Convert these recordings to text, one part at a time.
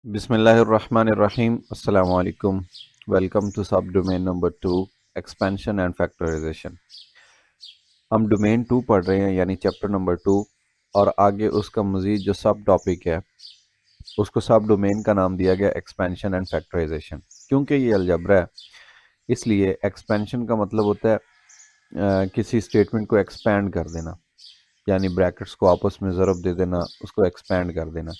बिस्मिल्लाहिर्रहमानिर्रहीम अस्सलामु अलैकुम। Welcome to sub domain number 2, expansion and factorisation. हम डोमेन 2 पढ़ रहे हैं, यानी चैप्टर नंबर 2, और आगे उसका मज़ीद जो सब टॉपिक है उसको सब डोमेन का नाम दिया गया एक्सपेंशन एंड फैक्टराइजेशन। क्योंकि ये अलजबरा है, इसलिए एक्सपेंशन का मतलब होता है किसी स्टेटमेंट को एक्सपैंड कर देना, यानी ब्रैकेट्स को आपस में ज़रब दे देना, उसको एक्सपैंड कर देना।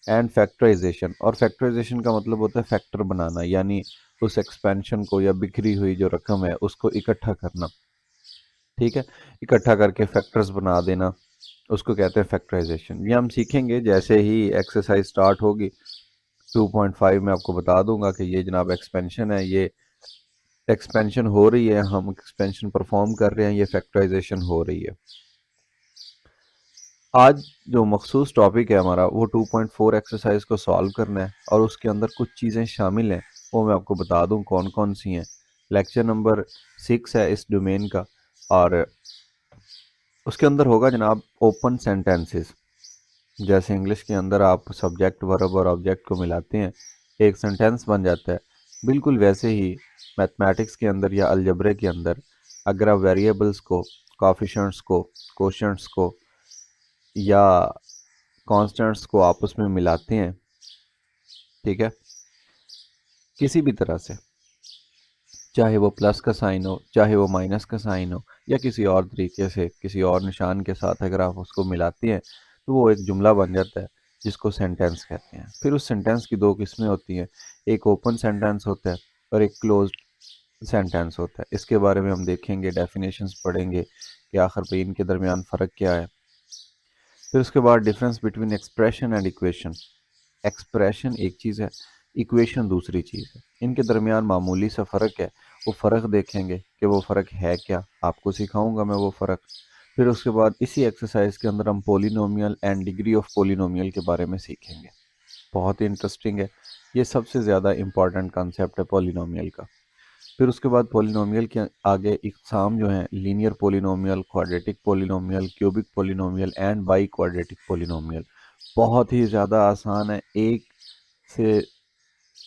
एंड फैक्टराइजेशन, और फैक्टराइजेशन का मतलब होता है फैक्टर बनाना, यानी उस एक्सपेंशन को या बिखरी हुई जो रकम है उसको इकट्ठा करना। ठीक है, इकट्ठा करके फैक्टर्स बना देना, उसको कहते हैं फैक्टराइजेशन। ये हम सीखेंगे जैसे ही एक्सरसाइज स्टार्ट होगी। 2.5 में आपको बता दूंगा कि ये जनाब एक्सपेंशन है, ये एक्सपेंशन हो रही है, हम एक्सपेंशन परफॉर्म कर रहे हैं, ये फैक्टराइजेशन हो रही है। आज जो मखसूस टॉपिक है हमारा वो 2.4 एक्सरसाइज को सॉल्व करना है, और उसके अंदर कुछ चीज़ें शामिल हैं, वो मैं आपको बता दूं कौन कौन सी हैं। लेक्चर नंबर 6 है इस डोमेन का, और उसके अंदर होगा जनाब ओपन सेंटेंसेस। जैसे इंग्लिश के अंदर आप सब्जेक्ट वर्ब और ऑब्जेक्ट को मिलाते हैं, एक सेंटेंस बन जाता है, बिल्कुल वैसे ही मैथमेटिक्स के अंदर या अलजबरे के अंदर अगर आप वेरिएबल्स को, कोफिशिएंट्स को, कोशेंट्स को या कांस्टेंट्स को आपस में मिलाते हैं, ठीक है, किसी भी तरह से, चाहे वो प्लस का साइन हो, चाहे वो माइनस का साइन हो, या किसी और तरीके से किसी और निशान के साथ अगर आप उसको मिलाते हैं तो वो एक जुमला बन जाता है, जिसको सेंटेंस कहते हैं। फिर उस सेंटेंस की दो किस्में होती हैं, एक ओपन सेंटेंस होता है और एक क्लोज्ड सेंटेंस होता है। इसके बारे में हम देखेंगे, डेफिनेशंस पढ़ेंगे कि आखिर पे इनके दरमियान फ़र्क क्या है। फिर उसके बाद difference between expression and equation. Expression एक चीज़ है, इक्वेशन दूसरी चीज़ है, इनके दरमियान मामूली सा फ़र्क है। वो फ़र्क देखेंगे कि वो फ़र्क है क्या, आपको सिखाऊंगा मैं वो फ़र्क। फिर उसके बाद इसी एक्सरसाइज के अंदर हम polynomial and degree of polynomial के बारे में सीखेंगे। बहुत ही इंटरेस्टिंग है, ये सबसे ज़्यादा इंपॉर्टेंट कंसेप्ट है पोलिनोमियल का। फिर उसके बाद पोलिनोमियल के आगे इकसाम जो हैं, linear polynomial, quadratic polynomial, cubic polynomial and by quadratic polynomial. बहुत ही ज़्यादा आसान है, एक से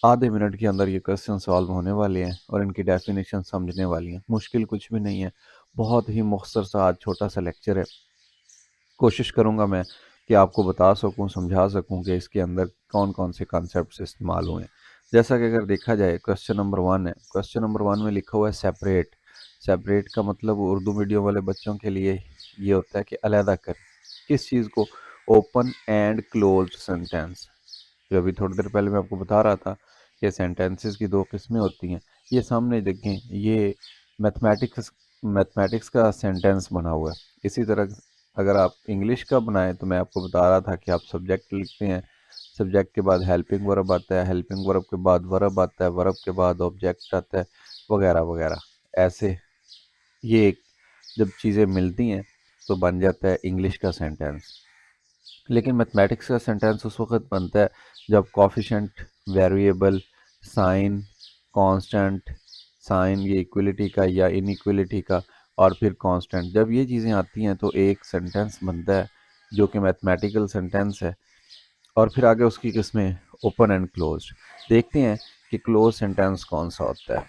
आधे मिनट के अंदर ये क्वेश्चन सॉल्व होने वाले हैं और इनकी डेफिनेशन समझने वाली हैं। मुश्किल कुछ भी नहीं है, बहुत ही मुख्तसर सा आज छोटा सा लेक्चर है। कोशिश करूँगा मैं कि आपको बता सकूँ, समझा सकूँ कि इसके अंदर कौन कौन से कॉन्सेप्ट्स इस्तेमाल हुए हैं। जैसा कि अगर देखा जाए, क्वेश्चन नंबर 1 है, क्वेश्चन नंबर 1 में लिखा हुआ है सेपरेट। सेपरेट का मतलब उर्दू मीडियम वाले बच्चों के लिए ये होता है कि अलहदा कर, किस चीज़ को, ओपन एंड क्लोज्ड सेंटेंस। जो अभी थोड़ी देर पहले मैं आपको बता रहा था कि सेंटेंसेस की दो किस्में होती हैं। ये सामने देखें, ये मैथमेटिक्स मैथमेटिक्स का सेंटेंस बना हुआ है। इसी तरह अगर आप इंग्लिश का बनाएं तो मैं आपको बता रहा था कि आप सब्जेक्ट लिखते हैं, सब्जेक्ट के बाद हेल्पिंग वर्ब आता है, हेल्पिंग वर्ब के बाद वर्ब आता है, वर्ब के बाद ऑब्जेक्ट आता है, वगैरह वगैरह। ऐसे ये जब चीज़ें मिलती हैं तो बन जाता है इंग्लिश का सेंटेंस। लेकिन मैथमेटिक्स का सेंटेंस उस वक्त बनता है जब coefficient, variable, sign, constant, sign ये इक्वलिटी का या इनइक्वलिटी का, और फिर कांस्टेंट, जब ये चीज़ें आती हैं तो एक सेंटेंस बनता है जो कि मैथमेटिकल सेंटेंस है। और फिर आगे उसकी किस्में ओपन एंड क्लोज्ड। देखते हैं कि क्लोज सेंटेंस कौन सा होता है।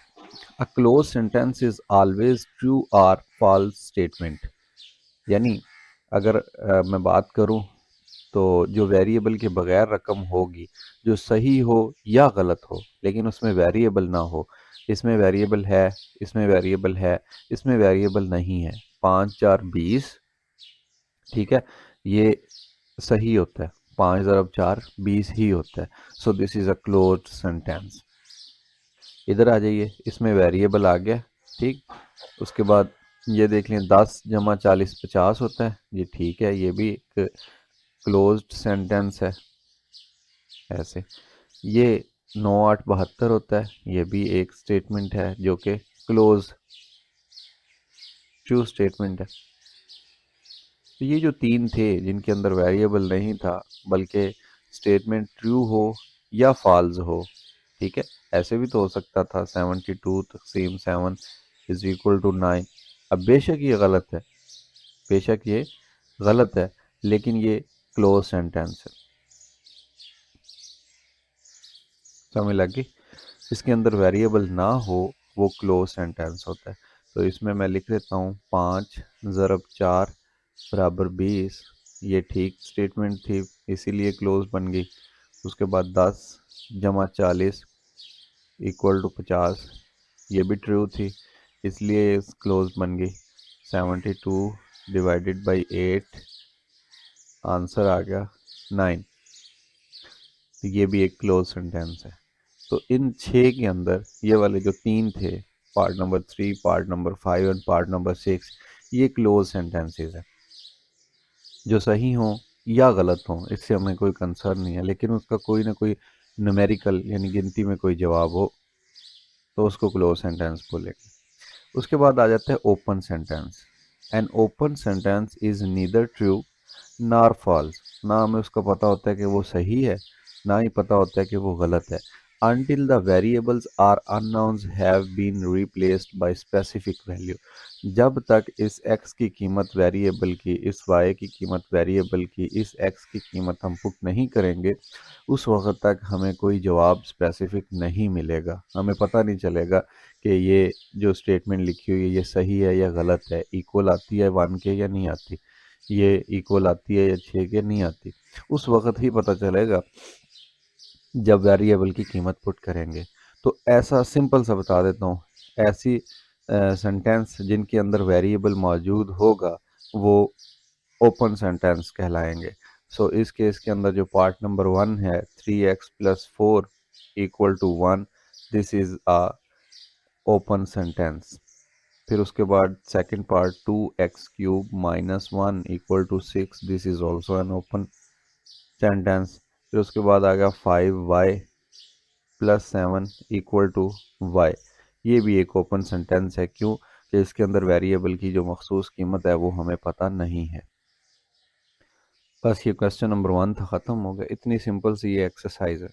A clause sentence is always true और फॉल्स स्टेटमेंट। यानी अगर मैं बात करूं तो जो वेरिएबल के बगैर रकम होगी, जो सही हो या गलत हो, लेकिन उसमें वेरिएबल ना हो, इसमें वेरिएबल है, इसमें वेरिएबल है, इसमें वेरिएबल नहीं है, 5 4 20, ठीक है, ये सही होता है, 5 × 4 = 20 ही होता है। So this is a closed sentence. इधर आ जाइए, इसमें वेरिएबल आ गया, ठीक। उसके बाद ये देख लें, 10 × 40 = 50 होता है, ये ठीक है, ये भी एक क्लोज्ड सेंटेंस है। ऐसे ये 9 8 72 होता है, ये भी एक स्टेटमेंट है जो कि क्लोज ट्रू स्टेटमेंट है। तो ये जो तीन थे जिनके अंदर वेरिएबल नहीं था, बल्कि स्टेटमेंट ट्रू हो या फॉल्स हो, ठीक है, ऐसे भी तो हो सकता था 72 = 7 अब बेशक ये गलत है, बेशक ये गलत है, लेकिन ये क्लोज सेंटेंस है। समझ लगी। इसके अंदर वेरिएबल ना हो वो क्लोज सेंटेंस होता है। तो इसमें मैं लिख देता हूँ 5 ज़रब 4 बराबर 20। ये ठीक स्टेटमेंट थी, इसीलिए क्लोज बन गई। उसके बाद 10 जमा 40 इक्वल टू 50, ये भी ट्रू थी, इसलिए क्लोज बन गई। 72 डिवाइडेड बाई 8, आंसर आ गया 9। ये भी एक क्लोज सेंटेंस है। तो इन 6 के अंदर ये वाले जो 3 थे, पार्ट नंबर 3, पार्ट नंबर 5 और पार्ट नंबर 6, ये क्लोज सेंटेंसेस है। जो सही हो या गलत हो इससे हमें कोई कंसर्न नहीं है, लेकिन उसका कोई ना कोई न्यूमेरिकल यानी गिनती में कोई जवाब हो तो उसको क्लोज सेंटेंस बोलेंगे। उसके बाद आ जाता है open sentence. N open sentence is neither true नार फॉल्स। ना हमें उसका पता होता है कि वो सही है, ना ही पता होता है कि वो गलत है। until the variables are unknowns have been replaced by specific value। जब तक इस x की कीमत वेरिएबल की, इस y की कीमत वेरिएबल की, इस x की कीमत हम पुट नहीं करेंगे, उस वक्त तक हमें कोई जवाब स्पेसिफिक नहीं मिलेगा। हमें पता नहीं चलेगा कि ये जो स्टेटमेंट लिखी हुई है ये सही है या गलत है, इक्वल आती है 1 के या नहीं आती, ये इक्वल आती है या 6 के नहीं आती। उस वक्त ही पता चलेगा जब वेरिएबल की कीमत पुट करेंगे। तो ऐसा सिंपल सा बता देता हूँ, ऐसी सेंटेंस जिनके अंदर वेरिएबल मौजूद होगा वो ओपन सेंटेंस कहलाएंगे। सो इस केस के अंदर जो पार्ट नंबर 1 है 3x plus 4 equal to 1, this is a open sentence. फिर उसके बाद second part 2x cube minus 1 equal to 6, this is also an open sentence. फिर उसके बाद आ गया 5y plus 7 equal to y, ये भी एक ओपन सेंटेंस है। क्यों कि इसके अंदर वेरिएबल की जो मखसूस कीमत है वो हमें पता नहीं है। बस ये क्वेश्चन नंबर 1 था, ख़त्म हो गया। इतनी सिंपल सी ये एक्सरसाइज है।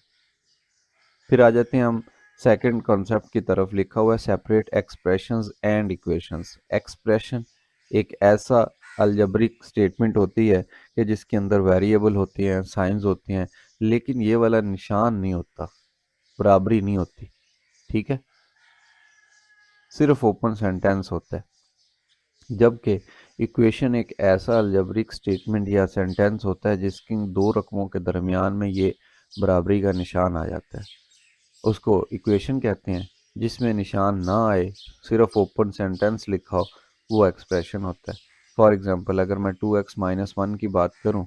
फिर आ जाते हैं हम सेकंड कॉन्सेप्ट की तरफ। लिखा हुआ है separate expressions and equations. Expression एक ऐसा अलजब्रिक स्टेटमेंट होती है कि जिसके अंदर वेरिएबल होती हैं, साइंस होती हैं, लेकिन ये वाला निशान नहीं होता, बराबरी नहीं होती। ठीक है, सिर्फ ओपन सेंटेंस होता है। जबकि इक्वेशन एक ऐसा अलजब्रिक स्टेटमेंट या सेंटेंस होता है जिसकी दो रकमों के दरमियान में ये बराबरी का निशान आ जाता है, उसको इक्वेशन कहते हैं। जिसमें निशान ना आए, सिर्फ ओपन सेंटेंस लिखा हो, वो एक्सप्रेशन होता है। फॉर एग्जांपल अगर मैं 2x माइनस 1 की बात करूं,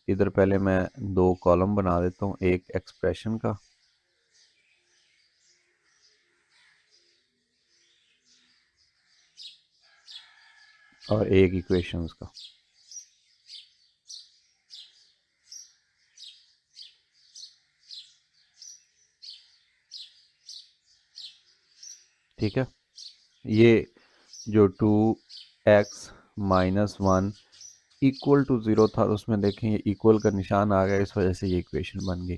इधर पहले मैं 2 कॉलम बना देता हूं, एक एक्सप्रेशन का और एक इक्वेशंस का। ठीक है, ये जो 2x माइनस 1 इक्वल टू 0 था उसमें देखें ये इक्वल का निशान आ गया, इस वजह से ये इक्वेशन बन गई।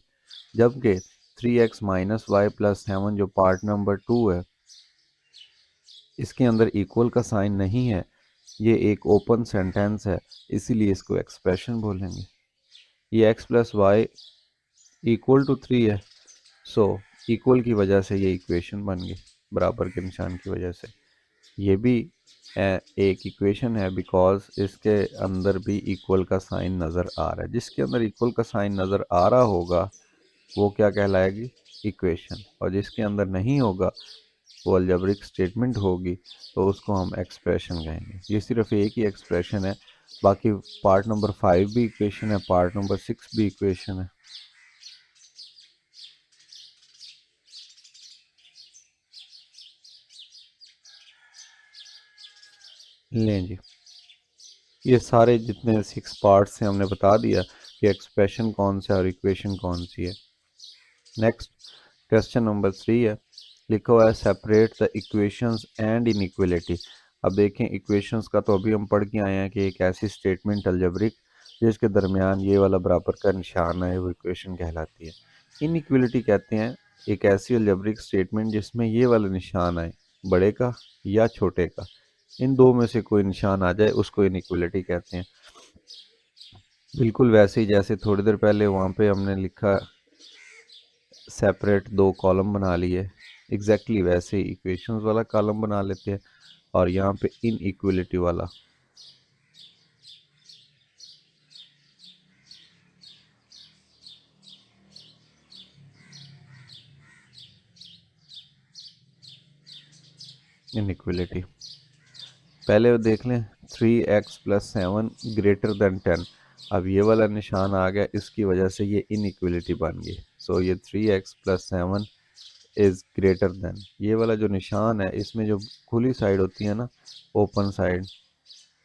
जबकि 3x माइनस वाई प्लस 7 जो पार्ट नंबर 2 है, इसके अंदर इक्वल का साइन नहीं है, ये एक ओपन सेंटेंस है, इसीलिए इसको एक्सप्रेशन बोलेंगे। ये x plus y equal to 3 है, सो इक्वल की वजह से ये इक्वेशन बन गई, बराबर के निशान की वजह से। ये भी एक इक्वेशन है बिकॉज इसके अंदर भी इक्वल का साइन नज़र आ रहा है। जिसके अंदर इक्वल का साइन नज़र आ रहा होगा वो क्या कहलाएगी, इक्वेशन। और जिसके अंदर नहीं होगा वो अलजेब्रिक स्टेटमेंट होगी, तो उसको हम एक्सप्रेशन कहेंगे। ये सिर्फ एक ही एक्सप्रेशन है, बाकी पार्ट नंबर 5 भी इक्वेशन है, पार्ट नंबर 6 भी इक्वेशन है। लें जी, ये सारे जितने 6 पार्ट्स हैं हमने बता दिया कि एक्सप्रेशन कौन सा है और इक्वेशन कौन सी है। नेक्स्ट क्वेश्चन नंबर 3 है, लिखा हुआ है separate the equations and inequality. अब देखें इक्वेशंस का तो अभी हम पढ़ के आए हैं कि एक ऐसी स्टेटमेंट अलजेब्रिक जिसके दरमियान ये वाला बराबर का निशान है, वो इक्वेशन कहलाती है। इनइक्वलिटी कहते हैं एक ऐसी अलजेब्रिक स्टेटमेंट जिसमें ये वाला निशान आए, बड़े का या छोटे का, इन दो में से कोई निशान आ जाए उसको इनइक्वलिटी कहते हैं। बिल्कुल वैसे ही जैसे थोड़ी देर पहले वहाँ पे हमने लिखा सेपरेट दो कॉलम बना लिए, एग्जैक्टली वैसे ही इक्वेशंस वाला कॉलम बना लेते हैं और यहाँ पे इनइक्वलिटी वाला। इनइक्वलिटी पहले देख लें, 3x+7 ग्रेटर देन 10। अब ये वाला निशान आ गया, इसकी वजह से ये इनइक्वलिटी बन गई। सो ये 3x+7 इज़ ग्रेटर देन, ये वाला जो निशान है इसमें जो खुली साइड होती है ना, ओपन साइड,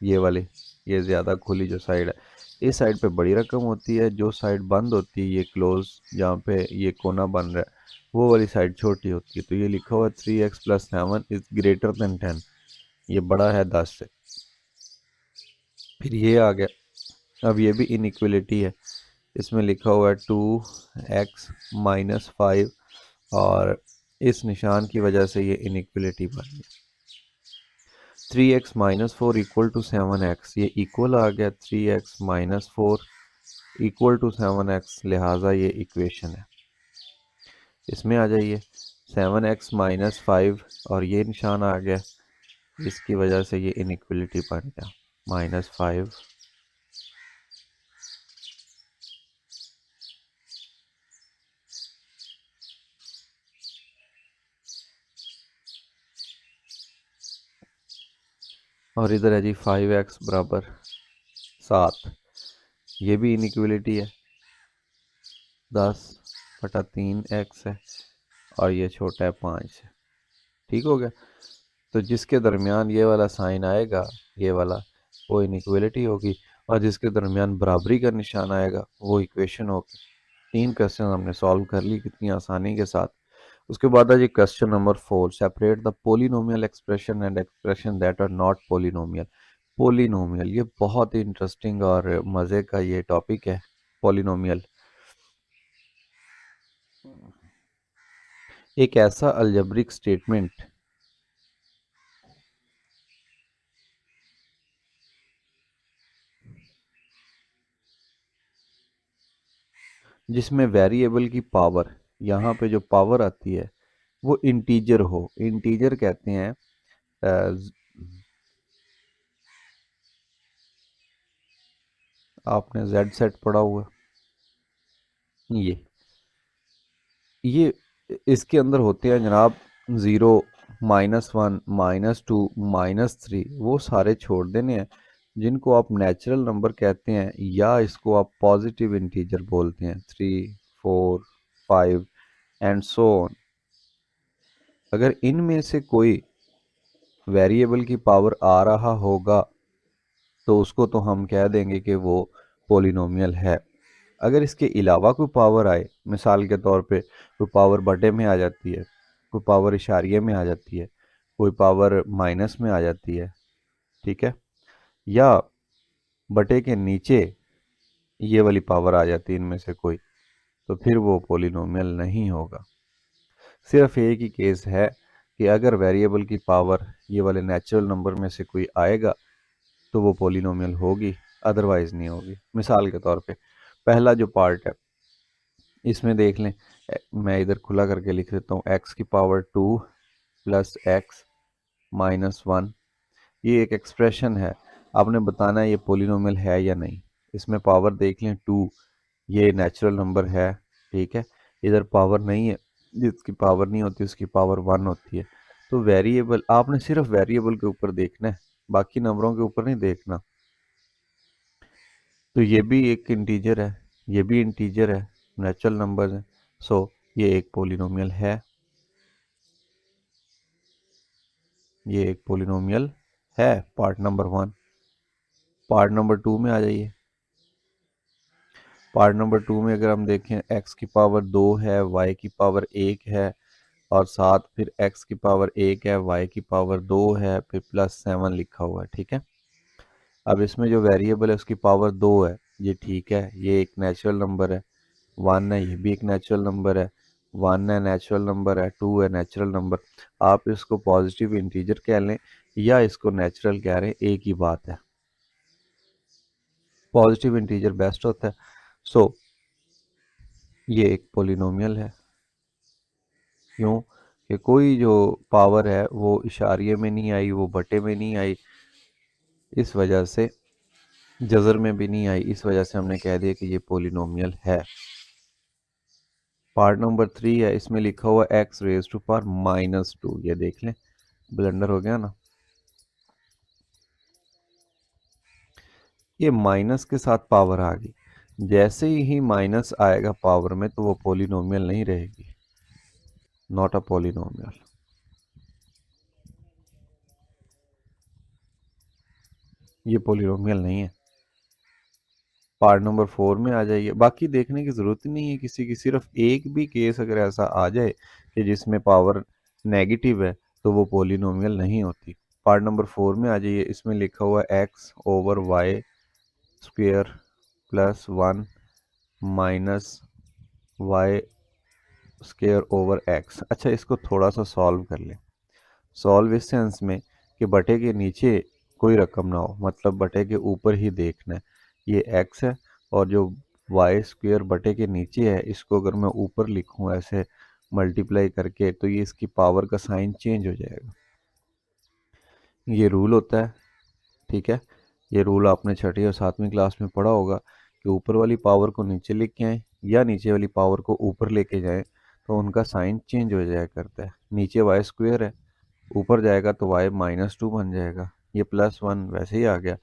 ये वाली, ये ज़्यादा खुली जो साइड है, इस साइड पे बड़ी रकम होती है, जो साइड बंद होती है, ये क्लोज जहाँ पे ये कोना बन रहा है, वो वाली साइड छोटी होती है। तो ये लिखा हुआ है 3x+7 इज़ ग्रेटर देन 10, ये बड़ा है 10 से। फिर ये आ गया, अब ये भी इनइक्वलिटी है, इसमें लिखा हुआ है 2x-5 और इस निशान की वजह से ये इनइक्वलिटी बन गई। 3x-4 इक्वल टू 7x, ये इक्वल आ गया 3x-4 इक्वल टू 7x, लिहाजा ये इक्वेशन है। इसमें आ जाइए, 7x-5 और ये निशान आ गया, इसकी वजह से ये इनइक्वलिटी बन गया -5 और इधर है जी 5x बराबर 7, ये भी इनइक्वलिटी है, 10/3x है और ये छोटा है 5 है। ठीक हो गया। तो जिसके दरमियान ये वाला साइन आएगा, ये वाला, वो इनइक्वलिटी होगी, और जिसके दरमियान बराबरी का निशान आएगा वो इक्वेशन होगी। 3 क्वेश्चन हमने सॉल्व कर ली कितनी आसानी के साथ। उसके बाद आज question number 4, separate the polynomial expression and expression that are not polynomial. Polynomial, ये बहुत ही इंटरेस्टिंग और मज़े का ये टॉपिक है। पोलिनोमियल एक ऐसा अलजेब्रिक स्टेटमेंट जिसमें वेरिएबल की पावर, यहाँ पे जो पावर आती है वो इंटीजर हो। इंटीजर कहते हैं आपने जेड सेट पढ़ा हुआ, ये इसके अंदर होते हैं जनाब 0, -1, -2, -3, वो सारे छोड़ देने हैं जिनको आप नेचुरल नंबर कहते हैं या इसको आप पॉजिटिव इंटीजर बोलते हैं, 3, 4, 5 एंड सो ऑन। अगर इनमें से कोई वेरिएबल की पावर आ रहा होगा तो उसको तो हम कह देंगे कि वो पोलिनोमियल है। अगर इसके अलावा कोई पावर आए, मिसाल के तौर पे कोई पावर बटे में आ जाती है, कोई पावर इशारिये में आ जाती है, कोई पावर माइनस में आ जाती है, ठीक है, या बटे के नीचे ये वाली पावर आ जाती है इनमें से कोई, तो फिर वो पोलिनोमियल नहीं होगा। सिर्फ एक ही केस है कि अगर वेरिएबल की पावर ये वाले नेचुरल नंबर में से कोई आएगा तो वो पोलिनोमियल होगी, अदरवाइज नहीं होगी। मिसाल के तौर पे पहला जो पार्ट है इसमें देख लें, मैं इधर खुला करके लिख देता हूँ, x⁻² + x-1, ये एक एक्सप्रेशन है। आपने बताना है ये पोलिनोमियल है या नहीं। इसमें पावर देख लें 2, ये नेचुरल नंबर है, ठीक है, इधर पावर नहीं है, जिसकी पावर नहीं होती उसकी पावर 1 होती है। तो वेरिएबल, आपने सिर्फ वेरिएबल के ऊपर देखना है, बाकी नंबरों के ऊपर नहीं देखना। तो ये भी एक इंटीजर है, ये भी इंटीजर है, नेचुरल नंबर है, सो ये एक पोलिनोमियल है, ये एक पोलिनोमियल है। Part number 1। पार्ट नंबर 2 में आ जाइए। पार्ट नंबर 2 में अगर हम देखें, x⁻² है, y⁻1 है और साथ फिर x⁻1 है, y⁻2 है, फिर +7 लिखा हुआ है, ठीक है। अब इसमें जो वेरिएबल है उसकी पावर 2 है, ये ठीक है, ये एक नेचुरल नंबर है। 1 है, ये भी एक नेचुरल नंबर है। 1 है, नेचुरल नंबर है। 2 है, नेचुरल नंबर। आप इसको पॉजिटिव इंटीजर कह लें या इसको नेचुरल कह रहे हैं, एक ही बात है। पॉजिटिव इंटीजर बेस्ट होता है। सो ये एक पोलिनोमियल है। क्यों कि कोई जो पावर है वो इशारिये में नहीं आई, वो बटे में नहीं आई, इस वजह से जज़र में भी नहीं आई, इस वजह से हमने कह दिया कि ये पोलिनोमियल है। पार्ट नंबर 3 है, इसमें लिखा हुआ एक्स रेज टू पावर -2। ये देख लें, ब्लंडर हो गया ना, ये माइनस के साथ पावर आ गई। जैसे ही माइनस आएगा पावर में तो वो पोलिनोमियल नहीं रहेगी, नॉट अ पोलिनोमियल। ये पोलिनोमियल नहीं है। पार्ट नंबर 4 में आ जाइए, बाकी देखने की ज़रूरत ही नहीं है किसी की, सिर्फ एक भी केस अगर ऐसा आ जाए कि जिसमें पावर नेगेटिव है तो वो पोलिनोमियल नहीं होती। पार्ट नंबर 4 में आ जाइए, इसमें लिखा हुआ x over y square plus 1 minus y square over x. अच्छा, इसको थोड़ा सा सॉल्व कर लें। सॉल्व इस सेंस में कि बटे के नीचे कोई रकम ना हो, मतलब बटे के ऊपर ही देखना है। ये एक्स है और जो वाई स्क्वेयर बटे के नीचे है, इसको अगर मैं ऊपर लिखूं ऐसे मल्टीप्लाई करके, तो ये इसकी पावर का साइन चेंज हो जाएगा। ये रूल होता है, ठीक है। ये रूल आपने छठी और सातवीं क्लास में पढ़ा होगा कि ऊपर वाली पावर को नीचे लिख के आए या नीचे वाली पावर को ऊपर लेके जाएं तो उनका साइन चेंज हो जाया करता है। नीचे वाई स्क्वेयर है, ऊपर जाएगा तो वाई -2 बन जाएगा। ये +1 वैसे ही आ गया,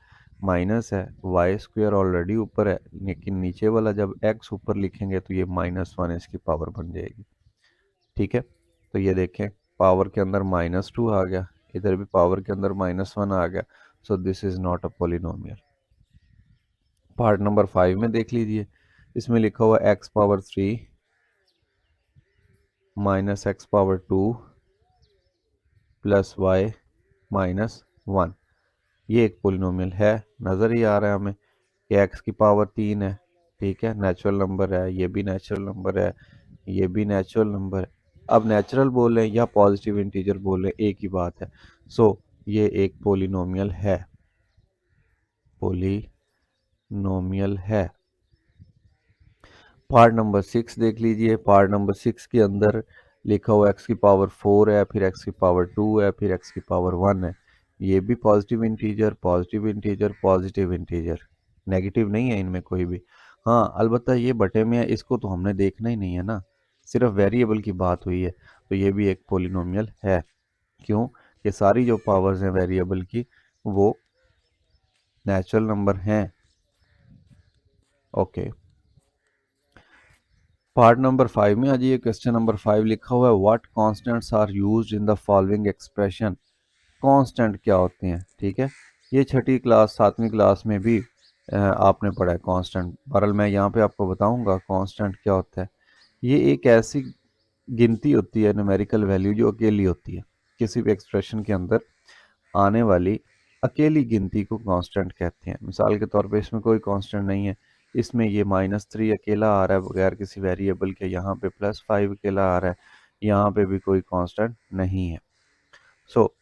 माइनस है, वाई स्क्वेयर ऑलरेडी ऊपर है, लेकिन नीचे वाला जब एक्स ऊपर लिखेंगे तो ये -1 इसकी पावर बन जाएगी, ठीक है। तो ये देखें, पावर के अंदर -2 आ गया, इधर भी पावर के अंदर -1 आ गया, so this is not a polynomial. Part number 5 में देख लीजिए, इसमें लिखा हुआ x⁻³ -x⁻² प्लस y -1। ये एक पोलिनोमियल है, नज़र ही आ रहा है हमें कि x की पावर 3 है, ठीक है, नेचुरल नंबर है, ये भी नेचुरल नंबर है, ये भी नेचुरल नंबर है। अब नेचुरल बोलें या पॉजिटिव इंटीजर बोलें, एक ही बात है। सो ये एक पोलिनोमियल है, पोलिनोमियल है। पार्ट नंबर 6 देख लीजिए, पार्ट नंबर 6 के अंदर लिखा हुआ x की पावर 4 है, फिर x की पावर 2 है, फिर x की पावर 1 है। ये भी positive integer, positive integer, positive integer, negative नहीं है इनमें कोई भी। हाँ, अलबत्ता ये बटे में है, इसको तो हमने देखना ही नहीं है ना, सिर्फ वेरिएबल की बात हुई है, तो ये भी एक पोलिनोमियल है। क्यों? ये सारी जो पावर्स हैं वेरिएबल की वो नेचुरल नंबर हैं। ओके, पार्ट नंबर 5 में आ जाइए, क्वेश्चन नंबर 5 लिखा हुआ है what constants are used in the following expression. Constant क्या होते हैं, ठीक है। ये छठी क्लास सातवीं क्लास में भी आपने पढ़ा है कांस्टेंट। बहरहाल मैं यहाँ पे आपको बताऊंगा कांस्टेंट क्या होता है। ये एक ऐसी गिनती होती है, न्यूमेरिकल वैल्यू, जो अकेली होती है। किसी भी एक्सप्रेशन के अंदर आने वाली अकेली गिनती को कांस्टेंट कहते हैं। मिसाल के तौर पे इसमें कोई कांस्टेंट नहीं है, इसमें ये -3 अकेला आ रहा है बगैर किसी वेरिएबल के, यहाँ पे +5 अकेला आ रहा है, यहाँ पे भी कोई कांस्टेंट नहीं है। सो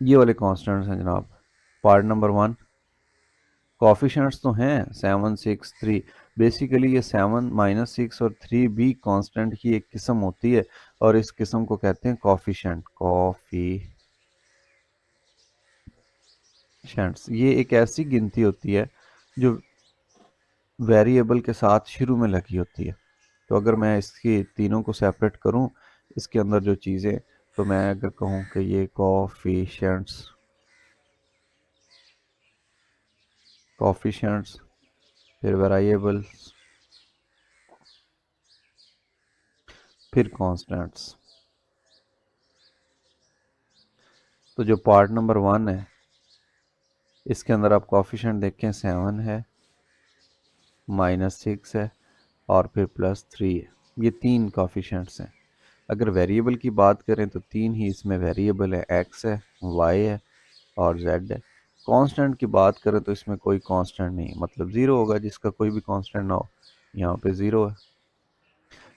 ये वाले कांस्टेंट्स हैं जनाब। पार्ट नंबर 1, कॉफिशेंट्स तो हैं 7, 6, 3। बेसिकली ये 7, -6 और 3 भी कांस्टेंट की एक किस्म होती है और इस किस्म को कहते हैं कॉफिशेंट। कॉफिशेंट्स ये एक ऐसी गिनती होती है जो वेरिएबल के साथ शुरू में लगी होती है। तो अगर मैं इसकी तीनों को सेपरेट करूं, इसके अंदर जो चीज़ें, तो मैं अगर कहूं कि ये कॉफिशेंट्स, कॉफिशेंट्स, फिर वेरिएबल्स, फिर कांस्टेंट्स। तो जो पार्ट नंबर 1 है, इसके अंदर आप कॉफिशेंट देखें, 7 है, -6 है और फिर +3 है। ये 3 कॉफिशेंट्स हैं। अगर वेरिएबल की बात करें तो 3 ही इसमें वेरिएबल है, x है, y है और z है। कांस्टेंट की बात करें तो इसमें कोई कांस्टेंट नहीं, मतलब 0 होगा, जिसका कोई भी कांस्टेंट ना हो, यहाँ पे 0 है।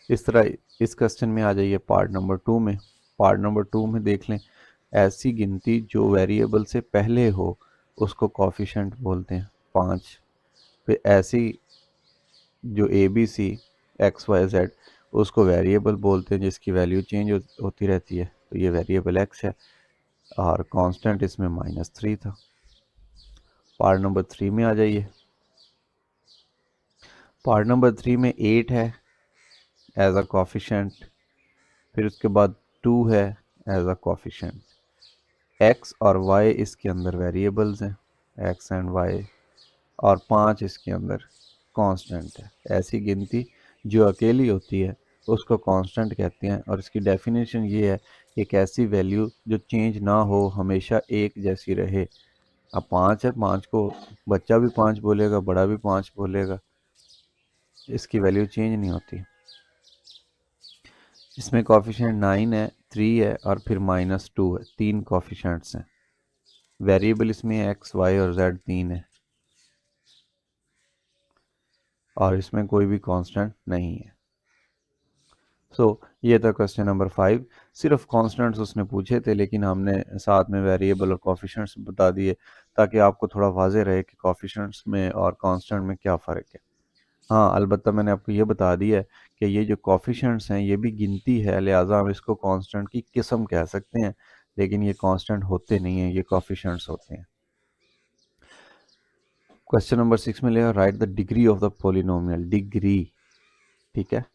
इस तरह इस क्वेश्चन में आ जाइए पार्ट नंबर 2 में। पार्ट नंबर 2 में देख लें, ऐसी गिनती जो वेरिएबल से पहले हो उसको कॉफिशेंट बोलते हैं, 5। फिर ऐसी जो ABC XYZ उसको वेरिएबल बोलते हैं जिसकी वैल्यू चेंज होती रहती है, तो ये वेरिएबल एक्स है और कांस्टेंट इसमें -3 था। पार्ट नंबर 3 में आ जाइए। पार्ट नंबर 3 में 8 है एज अ कोफिशिएंट, फिर उसके बाद 2 है एज अ कोफिशिएंट। एक्स और वाई इसके अंदर वेरिएबल्स हैं, एक्स एंड वाई, और 5 इसके अंदर कांस्टेंट है। ऐसी गिनती जो अकेली होती है उसको कांस्टेंट कहते हैं, और इसकी डेफिनेशन ये है, एक ऐसी वैल्यू जो चेंज ना हो, हमेशा एक जैसी रहे। अब 5 है, 5 को बच्चा भी 5 बोलेगा, बड़ा भी 5 बोलेगा, इसकी वैल्यू चेंज नहीं होती। इसमें कॉफिशिएंट 9 है, 3 है और फिर -2 है, 3 कॉफिशिएंट्स हैं। वेरिएबल इसमें एक्स वाई और जेड 3 है, और इसमें कोई भी कांस्टेंट नहीं है। ये था क्वेश्चन नंबर 5। सिर्फ कांस्टेंट्स उसने पूछे थे, लेकिन हमने साथ में वेरिएबल और कॉफिशिएंट्स बता दिए ताकि आपको थोड़ा वाजे रहे कि कॉफिशिएंट्स में और कांस्टेंट में क्या फ़र्क है। हाँ, अलबत्ता मैंने आपको ये बता दिया है कि ये जो कॉफिशिएंट्स हैं ये भी गिनती है, लिहाजा हम इसको कांस्टेंट की किस्म कह सकते हैं, लेकिन ये कांस्टेंट होते नहीं हैं, ये कॉफिशिएंट्स होते हैं। क्वेश्चन नंबर 6 में लिया, right the degree of the polynomial. Degree, ठीक है,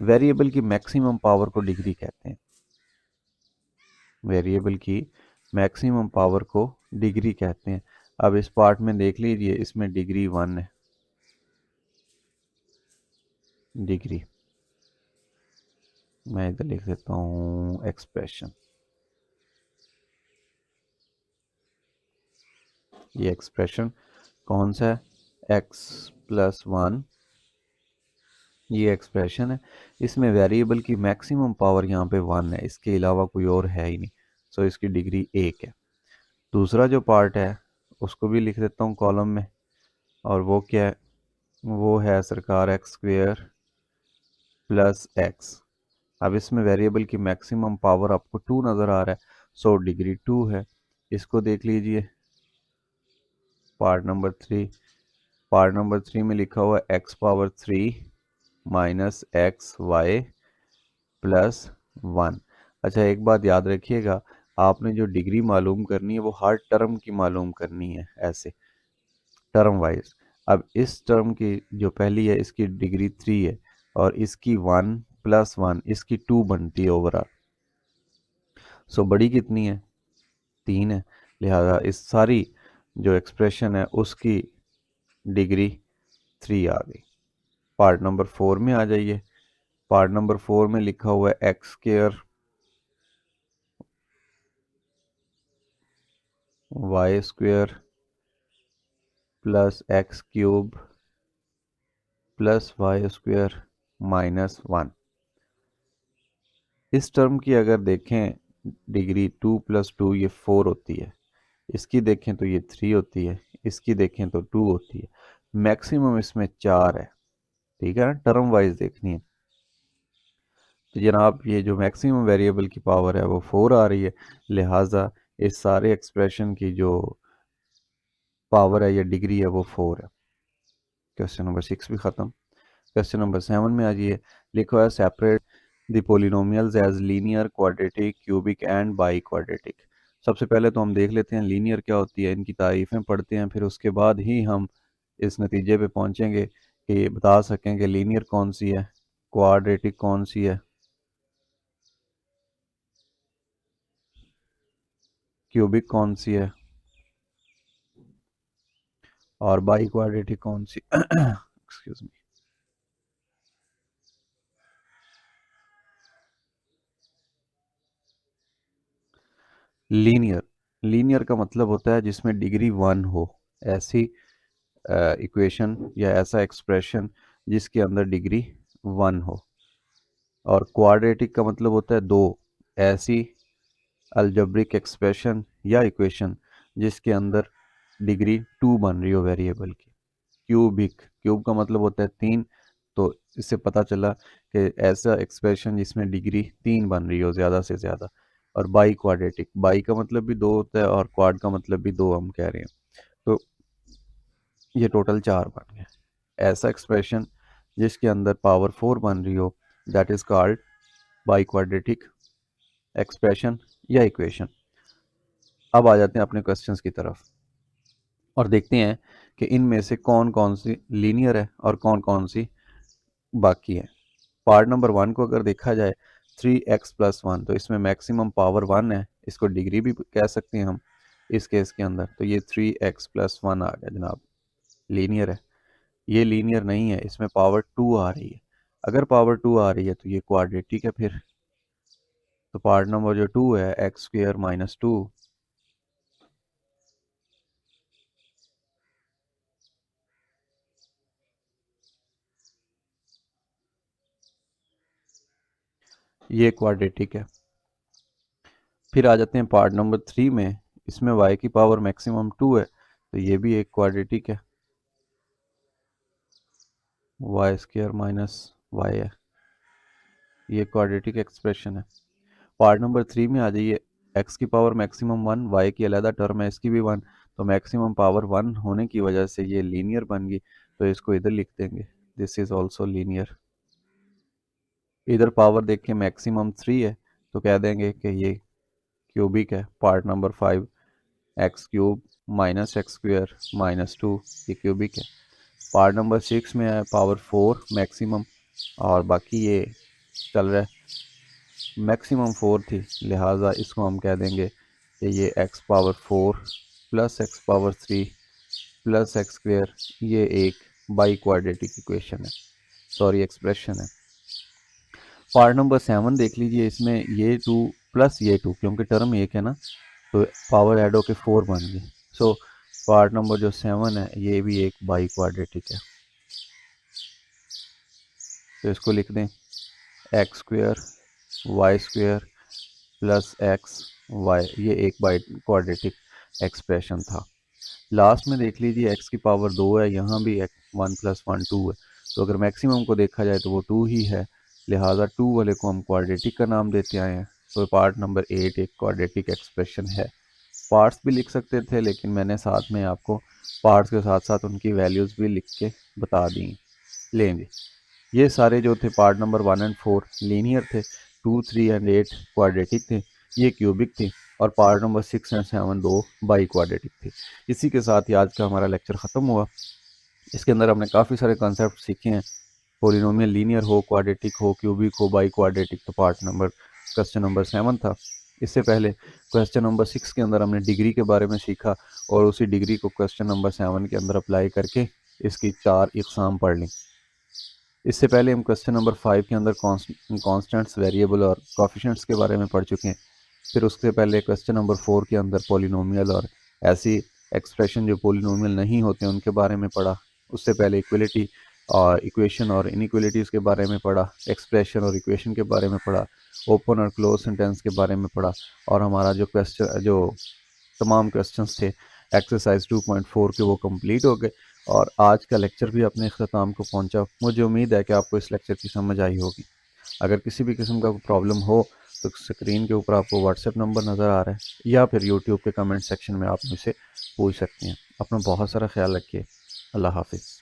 वेरिएबल की मैक्सिमम पावर को डिग्री कहते हैं। वेरिएबल की मैक्सिमम पावर को डिग्री कहते हैं। अब इस पार्ट में देख लीजिए, इसमें डिग्री 1 है। डिग्री मैं इधर लिख देता हूँ एक्सप्रेशन। ये एक्सप्रेशन कौन सा है? x+1, ये एक्सप्रेशन है। इसमें वेरिएबल की मैक्सिमम पावर यहाँ पे 1 है, इसके अलावा कोई और है ही नहीं, सो इसकी डिग्री 1 है। दूसरा जो पार्ट है उसको भी लिख देता हूँ कॉलम में, और वो क्या है? वो है सरकार x² + x। अब इसमें वेरिएबल की मैक्सिमम पावर आपको 2 नज़र आ रहा है, सो डिग्री 2 है। इसको देख लीजिए, पार्ट नंबर 3। पार्ट नंबर 3 में लिखा हुआ है x³ - xy + 1। अच्छा, एक बात याद रखिएगा, आपने जो डिग्री मालूम करनी है वो हर टर्म की मालूम करनी है, ऐसे टर्म वाइज। अब इस टर्म की जो पहली है इसकी डिग्री 3 है, और इसकी 1 + 1 इसकी 2 बनती है ओवरऑल। सो बड़ी कितनी है? 3 है, लिहाजा इस सारी जो एक्सप्रेशन है उसकी डिग्री 3 आ गई। पार्ट नंबर 4 में आ जाइए। पार्ट नंबर 4 में लिखा हुआ है x² y² + x³ + y² -1। इस टर्म की अगर देखें डिग्री 2 + 2 ये 4 होती है, इसकी देखें तो ये 3 होती है, इसकी देखें तो 2 होती है, मैक्सिमम इसमें 4 है, ठीक है ना, टर्म वाइज देखनी है। तो जनाब ये जो मैक्सिमम वेरिएबल की पावर है वो 4 आ रही है, लिहाजा इस सारे एक्सप्रेशन की जो पावर है या डिग्री है वो 4 है। क्वेश्चन नंबर 6 भी ख़त्म। क्वेश्चन नंबर 7 में आ जाइए। लिखा है separate the polynomials as linear, quadratic, cubic and biquadratic. सबसे पहले तो हम देख लेते हैं लीनियर क्या होती है, इनकी तारीफ़ें पढ़ते हैं, फिर उसके बाद ही हम इस नतीजे पे पहुंचेंगे कि बता सकें कि लीनियर कौन सी है, क्वाड्रेटिक कौन सी है, क्यूबिक कौन सी है, और बाई क्वाड्रेटिक कौन सी। Excuse me. लीनियर, लीनियर का मतलब होता है जिसमें डिग्री 1 हो, ऐसी इक्वेशन या ऐसा एक्सप्रेशन जिसके अंदर डिग्री 1 हो। और क्वाड्रेटिक का मतलब होता है 2, ऐसी अलजेब्रिक एक्सप्रेशन या इक्वेशन जिसके अंदर डिग्री 2 बन रही हो वेरिएबल की। क्यूबिक, क्यूब का मतलब होता है 3, तो इससे पता चला कि ऐसा एक्सप्रेशन जिसमें डिग्री 3 बन रही हो ज़्यादा से ज़्यादा। और बाई क्वाड्रेटिक, बाई का मतलब भी 2 होता है और क्वाड का मतलब भी 2 हम कह रहे हैं, तो ये टोटल 4 बन गए। ऐसा एक्सप्रेशन जिसके अंदर पावर 4 बन रही हो that is called by quadratic expression या इक्वेशन। अब आ जाते हैं अपने क्वेश्चंस की तरफ और देखते हैं कि इनमें से कौन कौन सी लीनियर है और कौन कौन सी बाकी है। पार्ट नंबर 1 को अगर देखा जाए 3x+1, तो इसमें मैक्सिमम पावर 1 है, इसको डिग्री भी कह सकते हैं हम इस केस के अंदर। तो ये 3x+1 आ गया जनाब, लीनियर है। ये लीनियर नहीं है, इसमें पावर 2 आ रही है। अगर पावर 2 आ रही है तो ये क्वाड्रेटिक है फिर। तो पार्ट नंबर जो 2 है x² - 2, ये क्वाड्रेटिक है। फिर आ जाते हैं पार्ट नंबर 3 में, इसमें y की पावर मैक्सिमम 2 है, तो ये भी एक क्वाड्रेटिक है, y² - y है, ये क्वाड्रेटिक एक्सप्रेशन है। पार्ट नंबर 3 में आ जाइए, x की पावर मैक्सिमम 1, y की अलहदा टर्म है इसकी भी 1, तो मैक्सिमम पावर 1 होने की वजह से ये लीनियर बन गई, तो इसको इधर लिख देंगे, दिस इज ऑल्सो लीनियर। इधर पावर देख के मैक्सिमम 3 है, तो कह देंगे कि ये क्यूबिक है। पार्ट नंबर 5 x³ - x² - 2, ये क्यूबिक है। पार्ट नंबर 6 में है पावर 4 मैक्सिमम, और बाकी ये चल रहा है मैक्सिमम 4 थी, लिहाजा इसको हम कह देंगे कि ये x⁴ + x⁴ + x², ये एक बाई क्वाड्रेटिक इक्वेशन है, सॉरी एक्सप्रेशन है। पार्ट नंबर 7 देख लीजिए, इसमें ये 2 प्लस ये 2, क्योंकि टर्म एक है ना, तो पावर ऐड होके 4 बन गई। सो पार्ट नंबर जो 7 है ये भी एक बाई क्वाड्रेटिक है, तो इसको लिख दें x² y² + x y, ये एक बाई क्वाड्रेटिक एक्सप्रेशन था। लास्ट में देख लीजिए x की पावर 2 है, यहाँ भी 1 + 1 2 है, तो अगर मैक्सिमम को देखा जाए तो वो 2 ही है, लिहाजा 2 वाले को हम क्वाड्रेटिक का नाम देते आए हैं। तो पार्ट नंबर 8 एक क्वाड्रेटिक एक्सप्रेशन है। पार्ट्स भी लिख सकते थे, लेकिन मैंने साथ में आपको पार्ट्स के साथ साथ उनकी वैल्यूज़ भी लिख के बता दी। लेंगे ये सारे जो थे पार्ट नंबर 1 और 4 लीनियर थे, 2, 3 और 8 क्वाड्रेटिक थे, ये क्यूबिक थी, और पार्ट नंबर 6 और 7 दो बाई क्वाड्रेटिक थी। इसी के साथ ही आज का हमारा लेक्चर ख़त्म हुआ। इसके अंदर हमने काफ़ी सारे कॉन्सेप्ट सीखे हैं, पोलिनोमियल लीनियर हो, क्वाड्रेटिक हो, क्यूबिक हो, बाई क्वाड्रेटिक, तो क्वेश्चन नंबर 7 था। इससे पहले क्वेश्चन नंबर 6 के अंदर हमने डिग्री के बारे में सीखा, और उसी डिग्री को क्वेश्चन नंबर 7 के अंदर अप्लाई करके इसकी 4 इकसाम पढ़ ली। इससे पहले हम क्वेश्चन नंबर 5 के अंदर कॉन्स्टेंट्स, वेरिएबल और कोफिशिएंट्स के बारे में पढ़ चुके हैं। फिर उससे पहले क्वेश्चन नंबर 4 के अंदर पॉलिनोमियल और ऐसी एक्सप्रेशन जो पॉलिनोमियल नहीं होते उनके बारे में पढ़ा। उससे पहले इक्वलिटी और इक्वेशन और इनइक्वलिटीज़ के बारे में पढ़ा, एक्सप्रेशन और इक्वेशन के बारे में पढ़ा, ओपन और क्लोज सेंटेंस के बारे में पढ़ा, और हमारा जो तमाम क्वेश्चंस थे एक्सरसाइज 2.4 के वो कंप्लीट हो गए, और आज का लेक्चर भी अपने अख्ताम को पहुंचा। मुझे उम्मीद है कि आपको इस लेक्चर की समझ आई होगी। अगर किसी भी किस्म का कोई प्रॉब्लम हो तो स्क्रीन के ऊपर आपको व्हाट्सएप नंबर नज़र आ रहा है, या फिर यूट्यूब के कमेंट सेक्शन में आप मुझसे पूछ सकते हैं। अपना बहुत सारा ख्याल रखिए। अल्लाह हाफिज़।